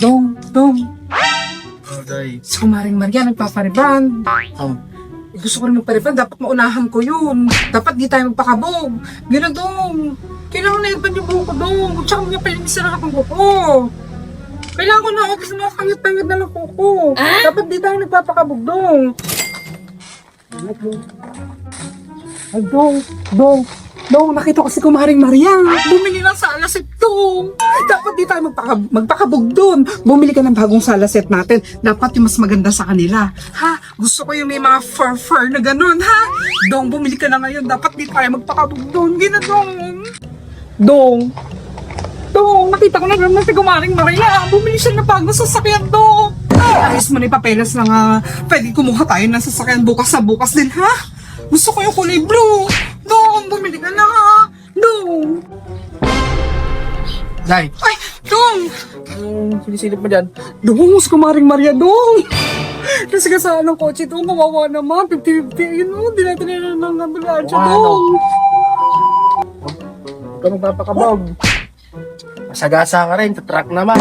Dong. Day. Si Kumaring Maria nagpapariband. Oh. Gusto ko rin magpariband, dapat maunahan ko yun. Dapat di tayo magpakabog. Gano'n, Dong. Kailangan na ibang yung buhok ko, Dong. Tsaka mga palinis na akong buhok. Kailangan ko na ako kasi mga kangit-kangit na lang kuko. Dapat di tayo nagpapakabog, Dong. Ay, Dong, nakita ko si Kumaring Maria. Bumili ng salaset, Dong. Dapat di tayo magpakabog doon. Bumili ka ng bagong salaset natin. Dapat yung mas maganda sa kanila. Ha? Gusto ko yung may mga fur na ganun, ha? Dong, bumili ka na ngayon. Dapat di tayo magpakabog doon. Gina, Dong, nakita ko na naman si Kumaring Maria. Bumili siya ng bagong sasakyan, Dong. Ayos mo na yung papeles na nga. Pwede kumuha tayo ng sasakyan bukas sa bukas din, ha? Gusto ko yung kulay blue. Dong, bumili ka na, ha? Dong. Day. Ay, Dong. Sinisilip mo dyan? Dong, si Kumaring Maria, Dong. Kasi kasaan ng kotse, Dong. Kawawa naman. 50-50. Ayun, oh. Di natin na ng ambulansya, Wow. Dong. Huwag ka magpapakabog. Masagasa ka rin, tatrack naman.